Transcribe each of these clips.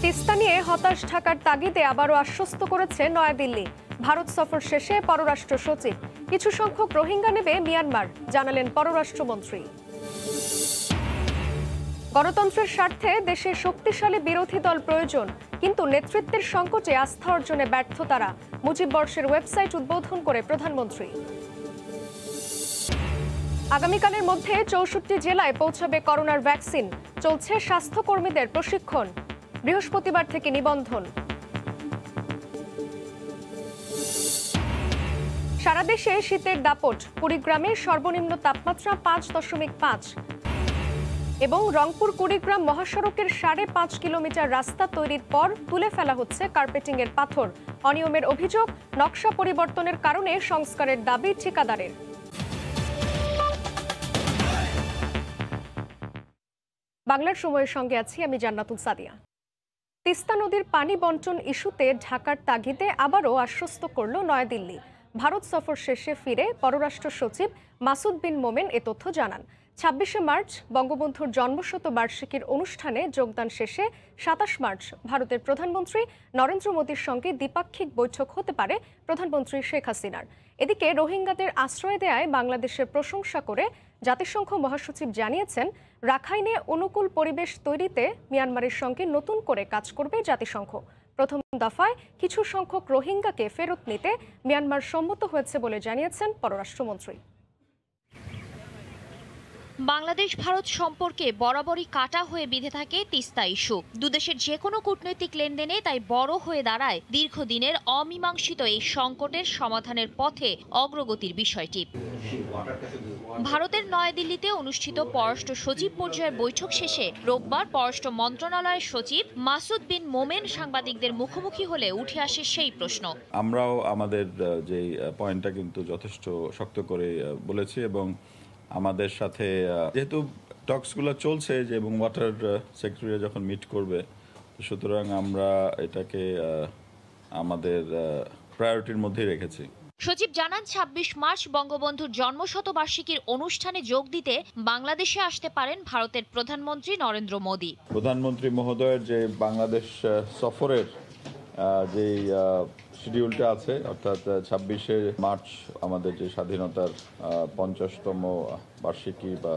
তিস্তা নিয়ে হতাশ ঢাকার তাগিদে আবারও আশ্বস্ত করেছে নয়াদিল্লি। ভারত সফর শেষে পররাষ্ট্র সচিব কিছু সংখ্যক রোহিঙ্গা নেবে মিয়ানমার, জানালেন পররাষ্ট্রমন্ত্রী। গণতন্ত্রের স্বার্থে দেশে শক্তিশালী বিরোধী দল প্রয়োজন, কিন্তু নেতৃত্বের সংকটে আস্থা অর্জনে ব্যর্থ তারা, মুজিব বর্ষের ওয়েবসাইট উদ্বোধন করে প্রধানমন্ত্রী। আগামীকালের মধ্যে ৬৪ জেলায় পৌঁছাবে করোনার ভ্যাকসিন, চলছে স্বাস্থ্যকর্মীদের প্রশিক্ষণ, বৃহস্পতিবার থেকে নিবন্ধন। সারা দেশে শীতের দাপট, কুড়িগ্রামে সর্বনিম্ন তাপমাত্রা ৫.৫ এবং রংপুর কুড়িগ্রাম মহাসড়কের ৫.৫ কিলোমিটার রাস্তা তৈরির পর তুলে ফেলা হচ্ছে কার্পেটিং এর পাথর। অনিয়মের অভিযোগ, নকশা পরিবর্তনের কারণে সংস্কারের দাবি ঠিকাদারের। বাংলার সময়ের সঙ্গে আছি আমি জান্নাতুল সাদিয়া। তিস্তা নদীর পানি বন্টন ইস্যুতে ঢাকার তাগিদে আবারও আশ্বস্ত করল নয়াদিল্লি। ভারত সফর শেষে ফিরে পররাষ্ট্র সচিব মাসুদ বিন মোমেন এ তথ্য জানান। ২৬শে মার্চ বঙ্গবন্ধুর জন্মশতবার্ষিকীর অনুষ্ঠানে যোগদান শেষে ২৭ মার্চ ভারতের প্রধানমন্ত্রী নরেন্দ্র মোদীর সঙ্গে দ্বিপাক্ষিক বৈঠক হতে পারে প্রধানমন্ত্রী শেখ হাসিনার। এদিকে রোহিঙ্গাদের আশ্রয় দেয়ায় বাংলাদেশের প্রশংসা করে জাতিসংঘ মহাসচিব জানিয়েছেন, রাখাইনে অনুকূল পরিবেশ তৈরিতে মিয়ানমারের সঙ্গে নতুন করে কাজ করবে জাতিসংঘ। প্রথম দফায় কিছু সংখ্যক রোহিঙ্গাকে ফেরত নিতে মিয়ানমার সম্মত হয়েছে বলে জানিয়েছেন পররাষ্ট্রমন্ত্রী। বাংলাদেশ ভারত সম্পর্কে বরাবরই কাটা হয়ে বিঁধে থাকে তিস্তা ইস্যু। দুদেশের যে কোনো কূটনৈতিক লেনদেনে তাই বড় হয়ে দাঁড়ায় দীর্ঘদিনের অমীমাংসিত এই সংকটের সমাধানের পথে অগ্রগতির বিষয়টি। ভারতের নয়াদিল্লিতে অনুষ্ঠিত পররাষ্ট্র সচিব পর্যায়ের বৈঠক শেষে রোববার পররাষ্ট্র মন্ত্রণালয়ের সচিব মাসুদ বিন মোমেন সাংবাদিকদের মুখোমুখি হলে উঠে আসে সেই প্রশ্ন। আমরাও আমাদের যে পয়েন্টটা কিন্তু যথেষ্ট শক্ত করে বলেছি এবং আমাদের সাথে যেহেতু টক্সগুলো চলছে যে এবং ওয়াটার সেক্রেটারি যখন মিট করবে, সুতরাং আমরা এটাকে আমাদের প্রায়োরিটির মধ্যেই রেখেছি। সচিব জানান, ২৬ মার্চ বঙ্গবন্ধুর জন্মশতবার্ষিকীর অনুষ্ঠানে যোগ দিতে বাংলাদেশে আসতে পারেন ভারতের প্রধানমন্ত্রী নরেন্দ্র মোদী। প্রধানমন্ত্রী মহোদয়ের যে বাংলাদেশ সফরের যে শিডিউলটা আছে, অর্থাৎ ২৬শে মার্চ আমাদের যে স্বাধীনতার ৫০তম বার্ষিকী বা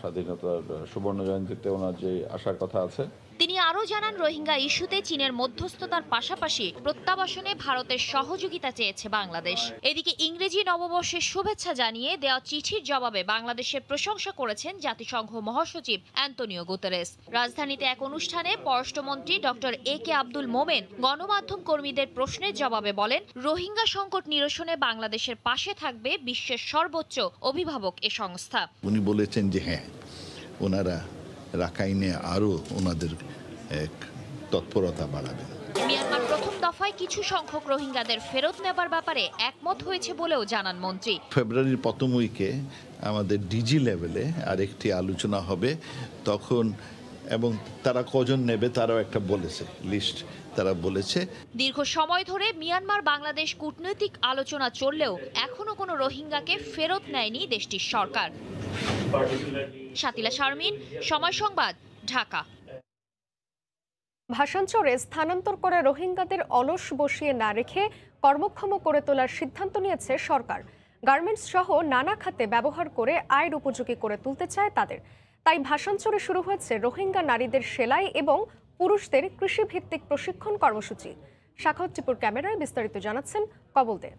স্বাধীনতার সুবর্ণ জয়ন্তীতে ওনার যে আসার কথা আছে। তিনি আরও জানান, রোহিঙ্গা ইস্যুতে চীনের মধ্যস্থতার পাশাপাশি প্রত্যাবাসনে ভারতের সহযোগিতা চেয়েছে বাংলাদেশ। এদিকে ইংরেজি নববর্ষের শুভেচ্ছা জানিয়ে দেওয়া চিঠির জবাবে বাংলাদেশের প্রশংসা করেছেন জাতিসংঘ মহাসচিব অ্যান্তনিও গুতেরেস। রাজধানীতে এক অনুষ্ঠানে পররাষ্ট্রমন্ত্রী ডক্টর AK আব্দুল মোমেন গণমাধ্যম কর্মীদের প্রশ্নের জবাবে বলেন, রোহিঙ্গা সংকট নিরসনে বাংলাদেশের পাশে থাকবে বিশ্বের সর্বোচ্চ অভিভাবক এ সংস্থা। উনি বলেছেন যে হ্যাঁ, ওনারা রাখাইনে আরও ওনাদের এক তৎপরতা বাড়াবেন। মিয়ানমার প্রথম দফায় কিছু সংখ্যক রোহিঙ্গাদের ফেরত নেবার ব্যাপারে একমত হয়েছে বলেও জানান মন্ত্রী। ফেব্রুয়ারির প্রথম উইকে আমাদের ডিজি লেভেলে আরেকটি আলোচনা হবে তখন, এবং তারা কজন নেবে তারাও একটা বলেছে, লিস্ট তারা বলেছে। দীর্ঘ সময় ধরে মিয়ানমার বাংলাদেশ কূটনৈতিক আলোচনা চললেও এখনো কোনো রোহিঙ্গাকে ফেরত নেয়নি দেশটির সরকার। শাতিলা শারমিন, সময় সংবাদ, ঢাকা। ভাষাঞ্চলে স্থানান্তর করা রোহিঙ্গাদের অলস বসিয়ে না রেখে কর্মক্ষম করে তোলার সিদ্ধান্ত নিয়েছে সরকার। গার্মেন্টস সহ নানা খাতে ব্যবহার করে আয়ের উপযোগী করে তুলতে চায় তাদের। তাই ভাষাঞ্চলে শুরু হয়েছে রোহিঙ্গা নারীদের সেলাই এবং পুরুষদের কৃষিভিত্তিক প্রশিক্ষণ কর্মসূচি। সাখাওয়াত টিপুর ক্যামেরায় বিস্তারিত জানাচ্ছেন কবল দে।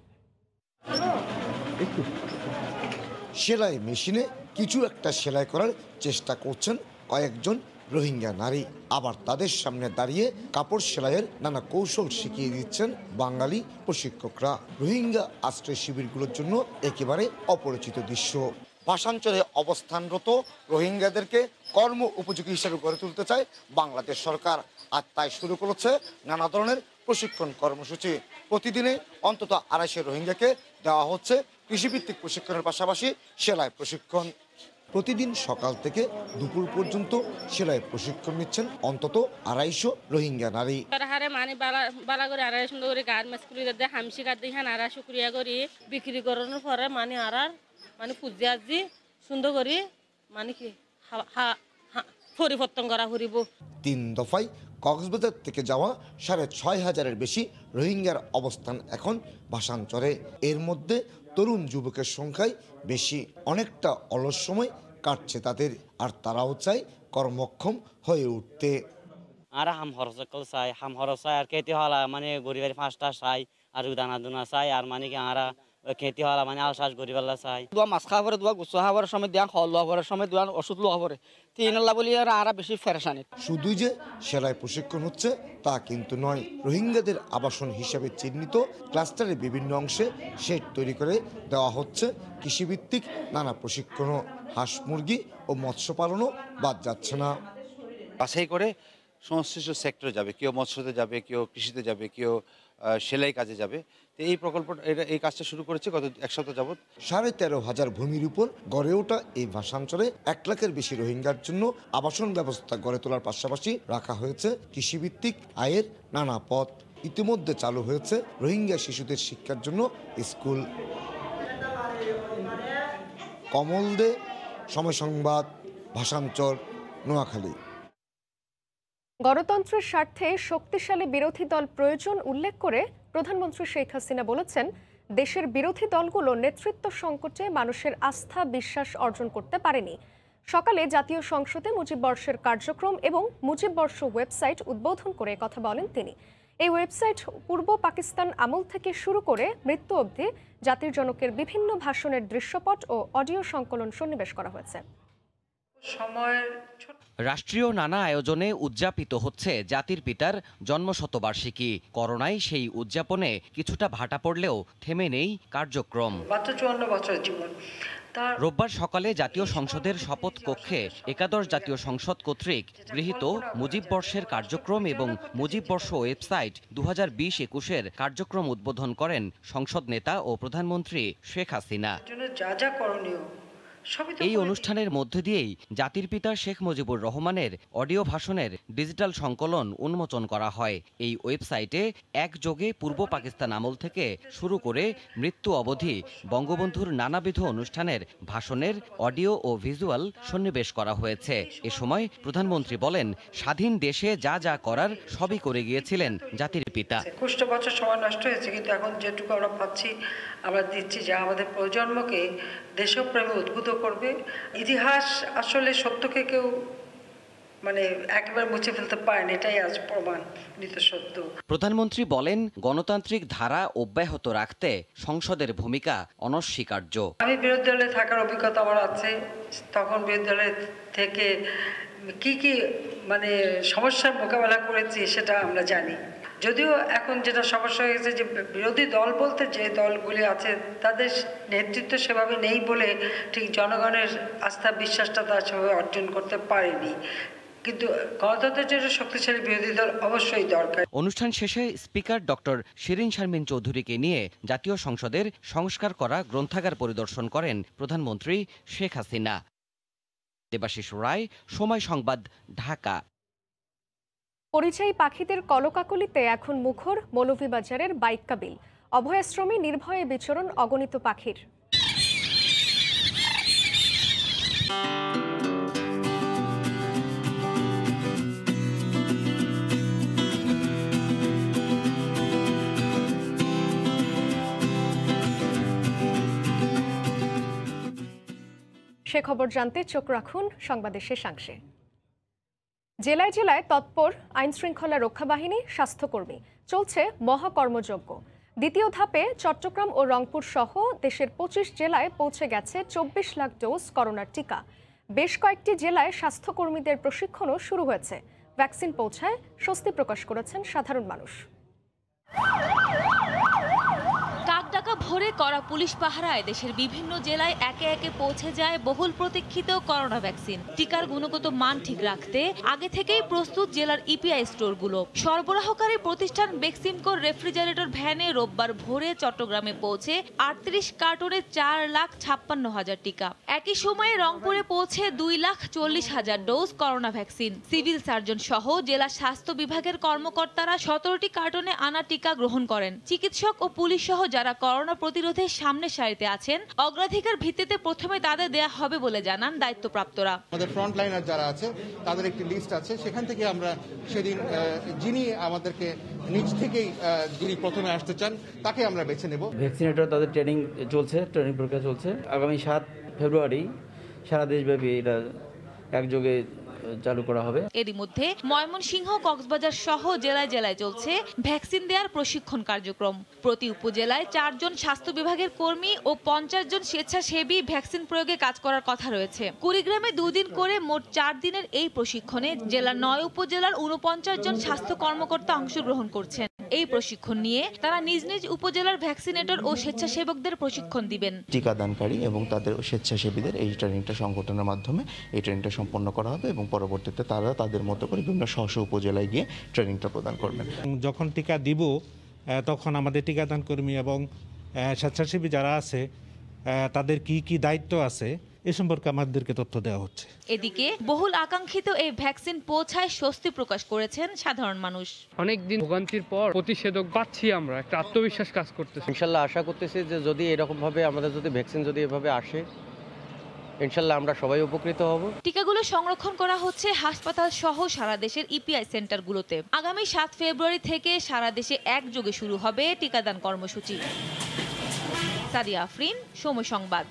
সেলাই মেশিনে কিছু একটা সেলাই করার চেষ্টা করছেন কয়েকজন রোহিঙ্গা নারী, আবার তাদের সামনে দাঁড়িয়ে কাপড় সেলাইয়ের নানা কৌশল শিখিয়ে দিচ্ছেন বাঙালি প্রশিক্ষকরা। রোহিঙ্গা আশ্রয় শিবিরগুলোর জন্য একেবারে অপরিচিত দৃশ্য। ভাষাঞ্চলে অবস্থানরত রোহিঙ্গাদেরকে কর্ম উপযোগী হিসেবে গড়ে তুলতে চায় বাংলাদেশ সরকার, আর তাই শুরু করেছে নানা ধরনের প্রশিক্ষণ কর্মসূচি। প্রতিদিনে অন্তত ২৫০ রোহিঙ্গাকে দেওয়া হচ্ছে কৃষিভিত্তিক প্রশিক্ষণের পাশাপাশি সেলাই প্রশিক্ষণ। প্রতিদিন সকাল থেকে দুপুর পর্যন্ত সেলাই প্রশিক্ষণ নিচ্ছেন অন্তত ২৫০ রোহিঙ্গা নারী। বালা করে ২৫০ করে গার্মেন্টস কুলিদের হামসি কাট দিয়ে নারা শুক্রিয়া করি বিক্রি করানোর পরে আর পুজি আজি সুন্দর করি কি পরিবর্তন করা ফুরিব। 3 দফায় কক্সবাজার থেকে যাওয়া 6,500-এর বেশি রোহিঙ্গার অবস্থান এখন ভাষাঞ্চরে। এর মধ্যে তরুণ যুবকের সংখ্যায় বেশি, অনেকটা অলস সময় কাটছে তাদের, আর তারাও চায় কর্মক্ষম হয়ে উঠতে। আর হাম খরচ চাই, হাম খরচ চাই আর খেতে হলা মানে গরিবের 5টা চাই আর দানা দুনা চাই আর মানে কি আর খেতে হলা মানে আলসাস গরিবাল্লা চাই। দুয়া মাছ খাওয়া পরে দুয়া গুছ খাওয়ার সময় দিয়া খল লওয়ার সময় দুয়া ওষুধ লওয়া পরে 3 আল্লাহ বলি আর বেশি ফেরেশানি। শুধুই যে সেলাই প্রশিক্ষণ হচ্ছে তা কিন্তু নয়, রোহিঙ্গাদের আবাসন হিসেবে চিহ্নিত ক্লাস্টারের বিভিন্ন অংশে শেড তৈরি করে দেওয়া হচ্ছে কৃষিভিত্তিক নানা প্রশিক্ষণও। হাঁস মুরগি ও মৎস্য পালনও বাদ যাচ্ছে না। বাছাই করে সংশ্লিষ্ট সেক্টরে যাবে, কেউ মৎস্যতে যাবে, কেউ কৃষিতে যাবে, কেউ সেলাই কাজে যাবে। তো এই প্রকল্প এই কাজটা শুরু করেছে গত 1 সপ্তাহ যাবৎ। 13,500 ভূমির উপর গড়ে ওঠা এই ভাষাঞ্চলে 1 লাখের বেশি রোহিঙ্গার জন্য আবাসন ব্যবস্থা গড়ে তোলার পাশাপাশি রাখা হয়েছে কৃষিভিত্তিক আয়ের নানা পথ। ইতিমধ্যে চালু হয়েছে রোহিঙ্গা শিশুদের শিক্ষার জন্য স্কুল। কমল দে, সময় সংবাদ, ভাষাঞ্চল, নোয়াখালী। গণতন্ত্রের স্বার্থে শক্তিশালী বিরোধী দল প্রয়োজন উল্লেখ করে প্রধানমন্ত্রী শেখ হাসিনা বলেছেন, দেশের বিরোধী দলগুলো নেতৃত্ব সংকটে মানুষের আস্থা বিশ্বাস অর্জন করতে পারেনি। সকালে জাতীয় সংসদে মুজিব বর্ষের কার্যক্রম এবং মুজিব বর্ষ ওয়েবসাইট উদ্বোধন করে কথা বলেন তিনি। এই ওয়েবসাইট পূর্ব পাকিস্তান আমল থেকে শুরু করে মৃত্যু অবধি জাতির জনকের বিভিন্ন ভাষণের দৃশ্যপট ও অডিও সংকলন সন্নিবেশ করা হয়েছে। রাষ্ট্রীয় নানা আয়োজনে উদযাপিত হচ্ছে জাতির পিতার জন্মশতবার্ষিকী। করোনায় সেই উদযাপনে কিছুটা ভাটা পড়লেও থেমে নেই কার্যক্রম। রোববার সকালে জাতীয় সংসদের শপথ কক্ষে একাদশ জাতীয় সংসদ কর্তৃক গৃহীত মুজিব বর্ষের কার্যক্রম এবং মুজিব বর্ষ ওয়েবসাইট 2020-21-এর কার্যক্রম উদ্বোধন করেন সংসদ নেতা ও প্রধানমন্ত্রী শেখ হাসিনা। এই অনুষ্ঠানের মধ্য দিয়েই জাতির পিতা শেখ মুজিবুর রহমানের অডিও ভাষণের ডিজিটাল সংকলন উন্মোচন করা হয়। এই ওয়েবসাইটে একযোগে পূর্ব পাকিস্তান আমল থেকে শুরু করে মৃত্যু অবধি বঙ্গবন্ধুর নানাবিধ অনুষ্ঠানের ভাষণের অডিও ও ভিজুয়াল সন্নিবেশ করা হয়েছে। এ সময় প্রধানমন্ত্রী বলেন, স্বাধীন দেশে যা যা করার সবই করে গিয়েছিলেন জাতির পিতা। 21 বছর সময় নষ্ট হয়েছে, কিন্তু এখন যেটুকু আমরা পাচ্ছি আমরা দিচ্ছি, যা আমাদের প্রজন্মকে দেশপ্রেমে উদ্বুদ্ধ করবে। ইতিহাস আসলে সত্যকে কেউ মানে একেবারে মুছে ফেলতে পারেন, এটাই আজ প্রমাণিত সত্য। প্রধানমন্ত্রী বলেন, গণতান্ত্রিক ধারা অব্যাহত রাখতে সংসদের ভূমিকা অনস্বীকার্য। আমি বিরোধী দলে থাকার অভিজ্ঞতা আমার আছে, তখন বিরোধী দলে থেকে কি কি মানে সমস্যার মোকাবেলা করেছি সেটা আমরা জানি। যদিও এখন যেটা সমস্যা হয়ে গেছে যে বিরোধী দল বলতে যে দলগুলি আছে তাদের নেতৃত্ব সেভাবে নেই বলে ঠিক জনগণের আস্থা বিশ্বাসটা তারা সেভাবে অর্জন করতে পারেনি। কিন্তু গণতন্ত্রের জন্য শক্তিশালী বিরোধী দল অবশ্যই দরকার। অনুষ্ঠান শেষে স্পিকার ডক্টর শিরিন শারমিন চৌধুরীকে নিয়ে জাতীয় সংসদের সংস্কার করা গ্রন্থাগার পরিদর্শন করেন প্রধানমন্ত্রী শেখ হাসিনা। দেবাশিস রায়, সময় সংবাদ, ঢাকা। পরিযায়ী পাখিদের কলকাকলিতে এখন মুখর মৌলভীবাজারের বাইক্কা বিল। অভয়াশ্রমে নির্ভয়ে বিচরণ অগণিত পাখির। সে খবর জানতে চোখ রাখুন সংবাদের শেষাংশে। জেলায় জেলায় তৎপর আইনশৃঙ্খলা রক্ষা বাহিনী, স্বাস্থ্যকর্মী, চলছে মহাকর্মযজ্ঞ। দ্বিতীয় ধাপে চট্টগ্রাম ও রংপুর সহ দেশের 25 জেলায় পৌঁছে গেছে 24 লাখ ডোজ করোনার টিকা। বেশ কয়েকটি জেলায় স্বাস্থ্যকর্মীদের প্রশিক্ষণও শুরু হয়েছে। ভ্যাকসিন পৌঁছায় স্বস্তি প্রকাশ করেছেন সাধারণ মানুষ। কাকডাকা ভোরে করা পুলিশ পাহারায় দেশের বিভিন্ন জেলায় একে একে পৌঁছে যায় বহুল প্রতীক্ষিত করোনা ভ্যাকসিন। টিকার গুণগত মান ঠিক রাখতে আগে থেকেই প্রস্তুত জেলার ইপিআই স্টোরগুলো। সরবরাহকারী প্রতিষ্ঠান বেক্সিমকোর রেফ্রিজারেটর ভ্যানে রোববার ভোরে চট্টগ্রামে পৌঁছে 38 কার্টনে 4,56,000 টিকা। একই সময়ে রংপুরে পৌঁছে 2,40,000 dose corona vaccine. Civil surgeon সহ জেলা স্বাস্থ্য বিভাগের কর্মকর্তারা 17টি কার্টনে আনা টিকা গ্রহণ করেন। চিকিৎসক ও পুলিশ সহ যারা করোনা প্রতিরোধে সামনের সারিতে আছেন, অগ্রাধিকার ভিত্তিতে প্রথমে তাদের দেয়া হবে বলে জানান দায়িত্বপ্রাপ্তরা। আমাদের ফ্রন্ট লাইনার যারা আছে তাদের একটি লিস্ট আছে, সেখান থেকে আমরা সেদিন যিনি আমাদেরকে নিজ থেকেই যিনি প্রথমে আসতে চান তাকে আমরা বেছে নেব। ভ্যাকসিনেটর তাদের ট্রেনিং প্রক্রিয়া চলছে। আগামী 7 ফেব্রুয়ারি সারা দেশব্যাপী এটা একযোগে চালু করা হবে। এরই মধ্যে ময়মনসিংহ, কক্সবাজার সহ জেলায় জেলায় চলছে ভ্যাকসিন দেওয়ার প্রশিক্ষণ কার্যক্রম। প্রতি উপজেলায় 4 জন স্বাস্থ্য বিভাগের কর্মী ও 50 জন স্বেচ্ছাসেবী ভ্যাকসিন প্রয়োগে কাজ করার কথা রয়েছে। কুড়িগ্রামে 2 দিন করে মোট 4 দিনের এই প্রশিক্ষণে জেলার 9 উপজেলার 49 জন স্বাস্থ্য কর্মকর্তা অংশগ্রহণ করছেন। এই প্রশিক্ষণ নিয়ে তারা নিজ নিজ উপজেলার ভ্যাকসিনেটর ও স্বেচ্ছাসেবকদের প্রশিক্ষণ দিবেন। টিকাদানকারী এবং তাদের স্বেচ্ছাসেবীদের এই ট্রেনিংটা সংগঠনের মাধ্যমে এই ট্রেনিংটা সম্পন্ন করা হবে এবং পরবর্তীতে তারা তাদের মতো করে বিভিন্ন স্ব উপজেলায় গিয়ে ট্রেনিংটা প্রদান করবেন। যখন টিকা দিব তখন আমাদের টিকাদান কর্মী এবং স্বেচ্ছাসেবী যারা আছে তাদের কি কি দায়িত্ব আছে এ সম্পর্কে আমাদেরকে তথ্য দেওয়া হচ্ছে। এদিকে বহুল আকাঙ্ক্ষিত এই ভ্যাকসিন পৌঁছায় স্বস্তি প্রকাশ করেছেন সাধারণ মানুষ। অনেকদিন ভোগান্তির পর প্রতিষেধক পাচ্ছি, আমরা একটা আত্মবিশ্বাস কাজ করতেছি। ইনশাল্লাহ আশা করতেছি যে যদি এরকম ভাবে আমাদের যদি ভ্যাকসিন যদি এভাবে আসে, ইনশাল্লাহ আমরা সবাই উপকৃত হব। টিকাগুলো সংরক্ষণ করা হচ্ছে হাসপাতাল সহ সারা দেশের ইপিআই সেন্টারগুলোতে। আগামী 7 ফেব্রুয়ারি থেকে সারা দেশে একযোগে শুরু হবে টিকাদান কর্মসূচি। সাদিয়া আফরিন, সময় সংবাদ।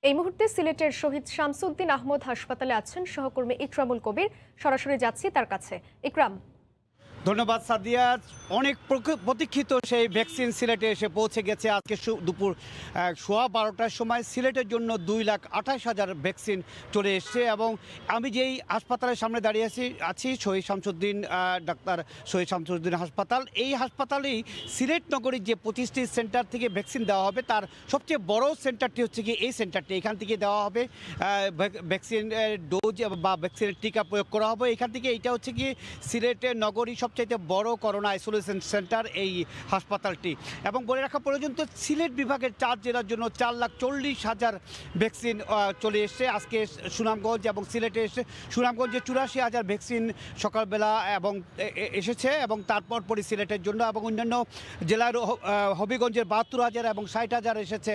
এই মুহূর্তে সিলেটের শহীদ শামসুদ্দিন আহমদ হাসপাতালে আছেন সহকর্মী ইকরামুল কবির। সরাসরি যাচ্ছি তার কাছে। ইকরাম। ধন্যবাদ সাদিয়া। অনেক প্রতীক্ষিত সেই ভ্যাকসিন সিলেটে এসে পৌঁছে গেছে। আজকে দুপুর 12:15টার সময় সিলেটের জন্য 2,28,000 ভ্যাকসিন চলে এসছে এবং আমি যেই হাসপাতালের সামনে দাঁড়িয়ে আছি শহীদ শামসুদ্দিন ডাক্তার শহীদ শামসুদ্দিন হাসপাতাল। এই হাসপাতালেই সিলেট নগরীর যে 25টি সেন্টার থেকে ভ্যাকসিন দেওয়া হবে তার সবচেয়ে বড় সেন্টারটি হচ্ছে কি এই সেন্টারটি। এখান থেকে দেওয়া হবে ভ্যাকসিন ডোজ বা ভ্যাকসিনের টিকা প্রয়োগ করা হবে এখান থেকে। এইটা হচ্ছে কি সিলেটের নগরী সবচাইতে বড় করোনা আইসোলেশন সেন্টার এই হাসপাতালটি। এবং বলে রাখা পর্যন্ত সিলেট বিভাগের 4 জেলার জন্য 4,40,000 ভ্যাকসিন চলে এসছে আজকে সুনামগঞ্জ এবং সিলেটে এসে। সুনামগঞ্জে 84,000 ভ্যাকসিন সকালবেলা এবং এসেছে এবং তারপর পরে সিলেটের জন্য এবং অন্যান্য জেলার হবিগঞ্জের 72,000 এবং 60,000 এসেছে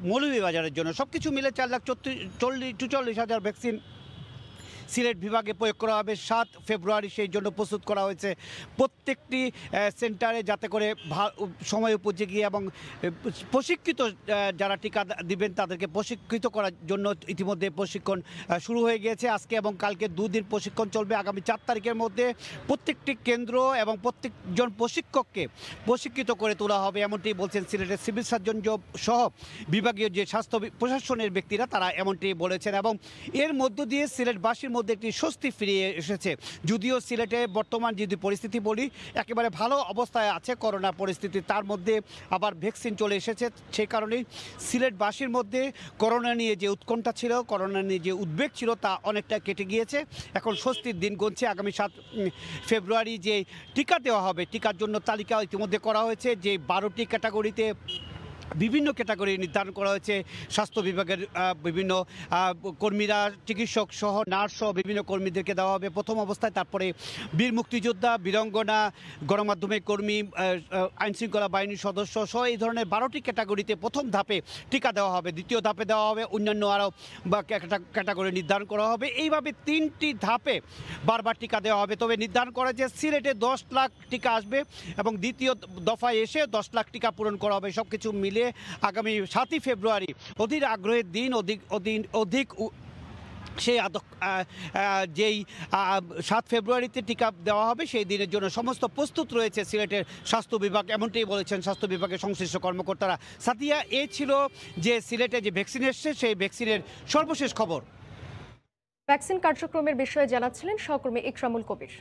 মৌলভীবাজারের জন্য। সব কিছু মিলে 4,44,000 ভ্যাকসিন সিলেট বিভাগে প্রয়োগ করা হবে 7 ফেব্রুয়ারি। সেই জন্য প্রস্তুত করা হয়েছে প্রত্যেকটি সেন্টারে যাতে করে সময় উপযোগী এবং প্রশিক্ষিত যারা টিকা দিবেন তাদেরকে প্রশিক্ষিত করার জন্য ইতিমধ্যে প্রশিক্ষণ শুরু হয়ে গিয়েছে। আজকে এবং কালকে 2 দিন প্রশিক্ষণ চলবে। আগামী 4 তারিখের মধ্যে প্রত্যেকটি কেন্দ্র এবং প্রত্যেকজন প্রশিক্ষককে প্রশিক্ষিত করে তোলা হবে এমনটি বলছেন সিলেটের সিভিল সার্জন সহ বিভাগীয় যে স্বাস্থ্য প্রশাসনের ব্যক্তিরা তারা এমনটি বলেছেন। এবং এর মধ্য দিয়ে সিলেটবাসীর মধ্যে একটি স্বস্তি ফিরিয়ে এসেছে। যদিও সিলেটে বর্তমান যদি পরিস্থিতি বলি একেবারে ভালো অবস্থায় আছে করোনা পরিস্থিতি, তার মধ্যে আবার ভ্যাকসিন চলে এসেছে। সেই কারণেই সিলেটবাসীর মধ্যে করোনা নিয়ে যে উৎকণ্ঠা ছিল, করোনা নিয়ে যে উদ্বেগ ছিল তা অনেকটা কেটে গিয়েছে। এখন স্বস্তির দিন গুনছে। আগামী 7 ফেব্রুয়ারি যে টিকা দেওয়া হবে টিকার জন্য তালিকা ইতিমধ্যে করা হয়েছে। যে 12টি ক্যাটাগরিতে বিভিন্ন ক্যাটাগরি নির্ধারণ করা হয়েছে। স্বাস্থ্য বিভাগের বিভিন্ন কর্মীরা, চিকিৎসক সহ নার্স সহ বিভিন্ন কর্মীদেরকে দেওয়া হবে প্রথম অবস্থায়। তারপরে বীর মুক্তিযোদ্ধা, বীরঙ্গনা, গণমাধ্যমের কর্মী, আইনশৃঙ্খলা বাহিনীর সদস্য সহ এই ধরনের 12টি ক্যাটাগরিতে প্রথম ধাপে টিকা দেওয়া হবে। দ্বিতীয় ধাপে দেওয়া হবে অন্যান্য আরও ক্যাটাগরি নির্ধারণ করা হবে। এইভাবে 3টি ধাপে বারবার টিকা দেওয়া হবে। তবে নির্ধারণ করা যে সিলেটে 10 লাখ টিকা আসবে এবং দ্বিতীয় দফায় এসে 10 লাখ টিকা পূরণ করা হবে। সব কিছু মিলে আগামী 7 ফেব্রুয়ারি অধীর আগ্রহের দিন। অধিক সেই যেই 7 ফেব্রুয়ারিতে টিকা দেওয়া হবে সেই দিনের জন্য সমস্ত প্রস্তুত রয়েছে সিলেটের স্বাস্থ্য বিভাগ, এমনটাই বলেছেন স্বাস্থ্য বিভাগের সংশ্লিষ্ট কর্মকর্তারা। সাদিয়া, এ ছিল যে সিলেটে যে ভ্যাকসিন এসছে সেই ভ্যাকসিনের সর্বশেষ খবর। ভ্যাকসিন কার্যক্রমের বিষয়ে জানাচ্ছিলেন সহকর্মী ইকরামুল কবির।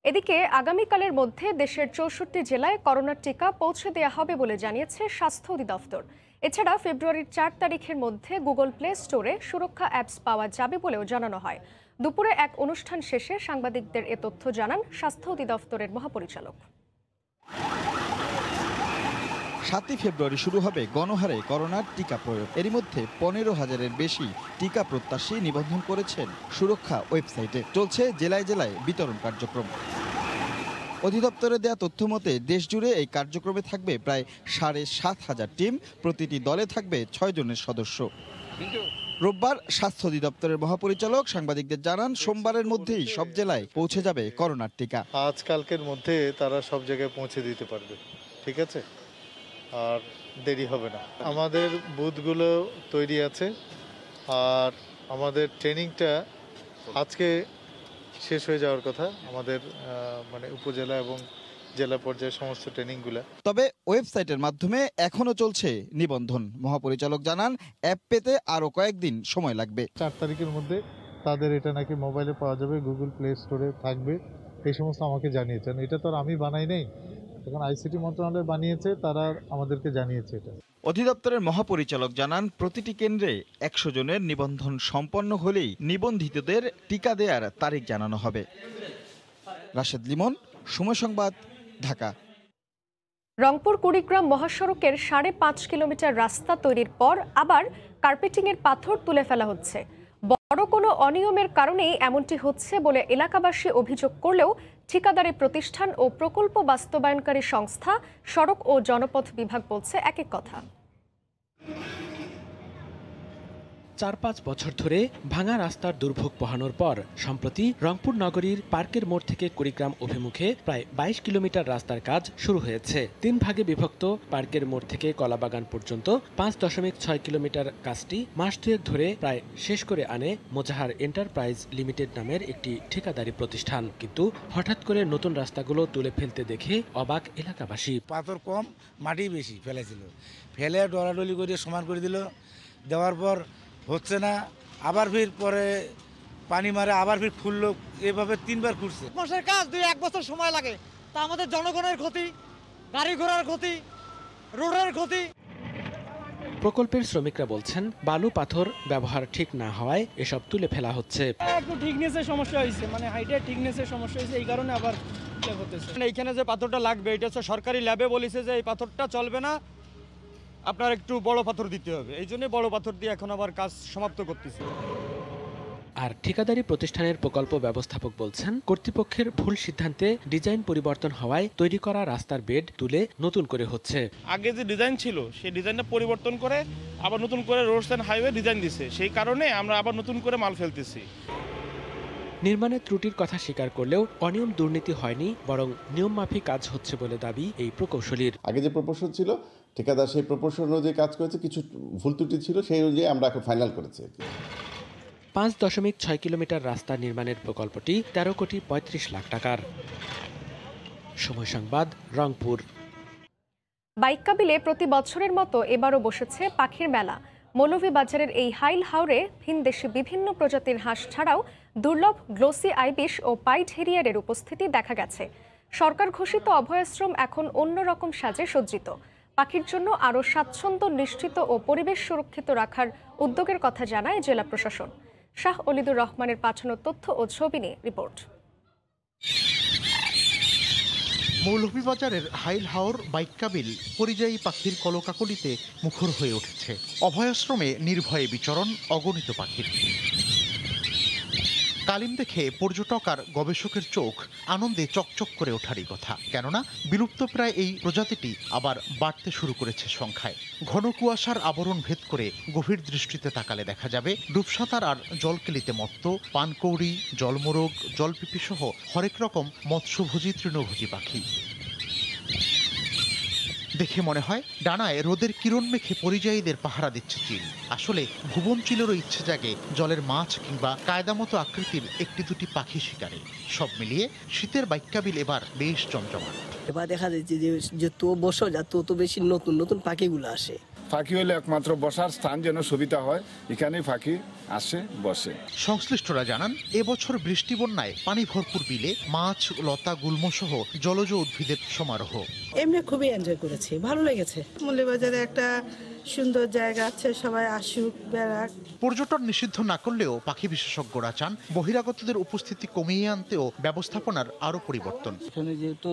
এদিকে আগামীকালের মধ্যে দেশের 64 জেলায় করোনার টিকা পৌঁছে দেওয়া হবে বলে জানিয়েছে স্বাস্থ্য অধিদপ্তর। এছাড়া ফেব্রুয়ারির 4 তারিখের মধ্যে গুগল প্লে স্টোরে সুরক্ষা অ্যাপস পাওয়া যাবে বলেও জানানো হয়। দুপুরে এক অনুষ্ঠান শেষে সাংবাদিকদের এ তথ্য জানান স্বাস্থ্য অধিদপ্তরের মহাপরিচালক। 7 ফেব্রুয়ারি শুরু হবে গণহারে করোনার টিকা প্রয়োগ। এরই মধ্যে 15,000-এর বেশি টিকা প্রত্যাশী নিবন্ধন করেছেন সুরক্ষা ওয়েবসাইটে। চলছে জেলায় জেলায় বিতরণ কার্যক্রম। অধিদপ্তরের দেয়া তথ্য মতে দেশ জুড়ে এই কার্যক্রমে থাকবে প্রায় 7,500 টিম, প্রতিটি দলে থাকবে 6 জনের সদস্য। রোববার স্বাস্থ্য অধিদপ্তরের মহাপরিচালক সাংবাদিকদের জানান, সোমবারের মধ্যেই সব জেলায় পৌঁছে যাবে করোনার টিকা। আজকালকের মধ্যে তারা সব জায়গায় পৌঁছে দিতে পারবে, ঠিক আছে, আর দেরি হবে না। আমাদের বুথগুলো তৈরি আছে, আর আমাদের ট্রেনিংটা আজকে শেষ হয়ে যাওয়ার কথা, আমাদের মানে উপজেলা এবং জেলা পর্যায়ে সমস্ত ট্রেনিংগুলো। তবে ওয়েবসাইটের মাধ্যমে এখনো চলছে নিবন্ধন। মহাপরিচালক জানান, অ্যাপ পেতে আরো কয়েকদিন সময় লাগবে। 4 তারিখের মধ্যে তাদের এটা নাকি মোবাইলে পাওয়া যাবে, গুগল প্লে স্টোরে থাকবে, এই সমস্ত আমাকে জানিয়েছেন। এটা তো আর আমি বানাই নাই, এখন আইসিটি মন্ত্রণালয় বানিয়েছে, তারা আমাদেরকে জানিয়েছে এটা। অধিদপ্তরের মহাপরিচালক জানান, প্রতিটি কেন্দ্রে 100 জনের নিবন্ধন সম্পন্ন হলেই নিবন্ধিতদের টিকা দেওয়ার তারিখ জানানো হবে। রাশেদ লিমন, সময় সংবাদ, ঢাকা। রংপুর কুড়িগ্রাম মহাসড়কের 5.5 কিলোমিটার রাস্তা তৈরির পর আবার কার্পেটিংয়ের পাথর তুলে ফেলা হচ্ছে। বড় কোনো অনিয়মের কারণেই এমনটি হচ্ছে বলে এলাকাবাসী অভিযোগ করলেও ঠিকাদারি প্রতিষ্ঠান ও প্রকল্প বাস্তবায়নকারী সংস্থা সড়ক ও জনপথ বিভাগ বলছে এক এক কথা। 4-5 বছর ধরে ভাঙা রাস্তার দুর্ভোগ পোহানোর পর সম্প্রতি রংপুর নগরীর পার্কের মোড় থেকে কুড়িগ্রাম অভিমুখে প্রায় 22 কিলোমিটার রাস্তার কাজ শুরু হয়েছে। 3 ভাগে বিভক্ত পার্কের মোড় থেকে কলাবাগান পর্যন্ত 5.6 কিলোমিটার কাজটি মাস দুয়েক ধরে প্রায় শেষ করে আনে মোজাহার এন্টারপ্রাইজ লিমিটেড নামের একটি ঠিকাদারি প্রতিষ্ঠান। কিন্তু হঠাৎ করে নতুন রাস্তাগুলো তুলে ফেলতে দেখে অবাক এলাকাবাসী। পাথর কম, মাটি বেশি ফেলেছিল, ফেলে ডলাডলি করে সমান করে দিল, দেওয়ার পর হচ্ছে না, আবার ফির পরে পানি মারে, আবার ফির ফুললো, এভাবে 3 বার ঘুরছে। মাসের কাজ 2-1 বছর সময় লাগে, তা আমাদের জনগণের ক্ষতি, গাড়ি ঘোড়ার ক্ষতি, রোডের ক্ষতি। প্রকল্পের শ্রমিকরা বলছেন, বালু পাথর ব্যবহার ঠিক না হওয়ায় এসব তুলে ফেলা হচ্ছে। একটু ঠিকনেসের সমস্যা হয়েছে, মানে হাইটের ঠিকনেসের সমস্যা হয়েছে, এই কারণে আবার এইখানে যে পাথরটা লাগবে এটা হচ্ছে সরকারি ল্যাবে বলেছে যে এই পাথরটা চলবে না, আপনার একটু বড় পাথর দিতে হবে, এই জন্য বড় পাথর দিয়ে এখন আবার কাজ সমাপ্ত করতেছে। আর ঠিকাদারি প্রতিষ্ঠানের প্রকল্প ব্যবস্থাপক বলছেন, কর্তৃপক্ষের ভুল সিদ্ধান্তে ডিজাইন পরিবর্তন হওয়ায় তৈরি করা রাস্তার বেড তুলে নতুন করে হচ্ছে। আগে যে ডিজাইন ছিল সেই ডিজাইনটা পরিবর্তন করে আবার নতুন করে রোডস এন্ড হাইওয়ে ডিজাইন দিছে, সেই কারণে আমরা আবার নতুন করে মাল ফেলতেছি। নির্মাণের ত্রুটির কথা স্বীকার করলেও অনিয়ম দুর্নীতি হয়নি, বরং নিয়মমাফিক কাজ হচ্ছে বলে দাবি এই প্রকৌশলীর। আগে যে প্রপোর্শন ছিল ঠিকাদার সেই প্রপোর্শন অনুযায়ী কাজ করেছে, কিছু ভুল ত্রুটি ছিল, সেই অনুযায়ী আমরা এখন ফাইনাল করেছি। 5.6 কিলোমিটার রাস্তা নির্মাণের প্রকল্পটি 13 কোটি 35 লাখ টাকার। সময় সংবাদ, রংপুর। বাইক্কাবিলে প্রতি বছরের মতো এবারও বসেছে পাখির মেলা। মৌলভীবাজারের এই হাইল হাওরে ভিনদেশি বিভিন্ন প্রজাতির হাঁস ছাড়াও দুর্লভ গ্লোসি আইবিশ ও পাইড হেরিয়ারের উপস্থিতি দেখা গেছে। সরকার ঘোষিত অভয়াশ্রম এখন অন্যরকম সাজে সজ্জিত। পাখির জন্য আরও স্বাচ্ছন্দ্য নিশ্চিত ও পরিবেশ সুরক্ষিত রাখার উদ্যোগের কথা জানায় জেলা প্রশাসন। শাহ অলিদুর রহমানের পাঠানো তথ্য ও ছবি নিয়ে রিপোর্ট। মৌলভীবাজারের হাইল হাওর বাইক্কাবিল পরিযায়ী পাখির কলকাকলিতে মুখর হয়ে উঠেছে। অভয়াশ্রমে নির্ভয়ে বিচরণ অগণিত পাখির। তালিম দেখে পর্যটক আর গবেষকের চোখ আনন্দে চকচক করে ওঠারই কথা, কেননা বিলুপ্তপ্রায় এই প্রজাতিটি আবার বাড়তে শুরু করেছে সংখ্যায়। ঘন কুয়াশার আবরণ ভেদ করে গভীর দৃষ্টিতে তাকালে দেখা যাবে ডুবসাঁতার আর জলকেলিতে মত্ত পানকৌড়ি, জলমোরগ, জলপিপি সহ হরেক রকম মৎস্যভোজী তৃণভোজী পাখি। দেখে মনে হয় ডানায় রোদের কিরণ মেখে পরিযায়ীদের পাহারা দিচ্ছে চিল। আসলে ভুবন চিলেরও ইচ্ছে জাগে জলের মাছ কিংবা কায়দামতো আকৃতির একটি দুটি পাখি শিকারে। সব মিলিয়ে শীতের বাইক্কাবিল এবার বেশ জমজমাট। এবার দেখা যাচ্ছে যে যত বসো যা তত বেশি নতুন নতুন পাখিগুলো আসে। পাখি হলে একমাত্র বসার স্থান যেন সুবিধা হয়, এখানেই পাখি আসে বসে। সংশ্লিষ্টরা জানান, এবছর বৃষ্টি বন্যায় পানি ভরপুর বিলে মাছ, লতা, গুল্ম সহ জলজ উদ্ভিদের সমারোহ। এমনি খুবই এনজয় করেছি, ভালো লেগেছে। মৌলভীবাজারে একটা সুন্দর জায়গা আছে, সবাই আসুক বেড়াক। পর্যটন নিষিদ্ধ না করলেও পাখি বিশেষজ্ঞরা চান বহিরাগতদের উপস্থিতি কমিয়ে আনতে ও ব্যবস্থাপনার আরো পরিবর্তন। এখানে যেহেতু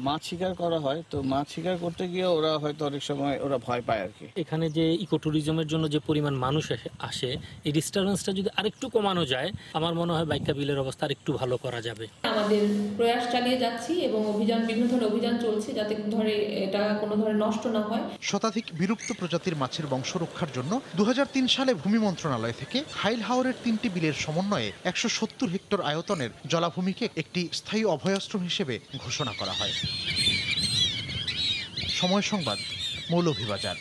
মাছ শিকার করা হয়, তো মাছ শিকার করতে গিয়ে ওরা হয়তো অনেক সময় ওরা ভয় পায় আর কি। এখানে যে ইকো ট্যুরিজমের জন্য যে পরিমাণ মানুষ আসে, এই ডিস্টার্বেন্সটা যদি আরেকটু কমানো যায়, আমার মনে হয় বাইকা বিলের অবস্থা আরেকটু ভালো করা যাবে। আমাদের প্রয়াস চালিয়ে যাচ্ছি এবং বিভিন্ন ধরনের অভিযান চলছে যাতে এটা কোনো ধরনের নষ্ট না হয়। শতাধিক বিলুপ্ত প্রজাতির মাছের বংশ রক্ষার জন্য 2003 সালে ভূমি মন্ত্রণালয় থেকে হাইল হাওরের 3টি বিলের সমন্বয়ে 170 হেক্টর আয়তনের জলাভূমিকে একটি স্থায়ী অভয়াশ্রম হিসেবে ঘোষণা করা হয়। সময় সংবাদ, মৌলভীবাজার।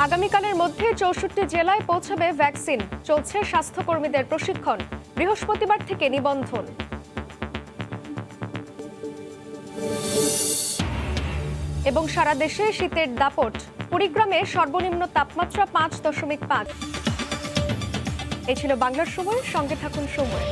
আগামীকালের মধ্যে 64 জেলায় পৌঁছাবে ভ্যাকসিন, চলছে স্বাস্থ্যকর্মীদের প্রশিক্ষণ, বৃহস্পতিবার থেকে নিবন্ধন। এবং সারা দেশে শীতের দাপট, কুড়িগ্রামে সর্বনিম্ন তাপমাত্রা 5.5। এই ছিল বাংলার সময়, সঙ্গে থাকুন সময়।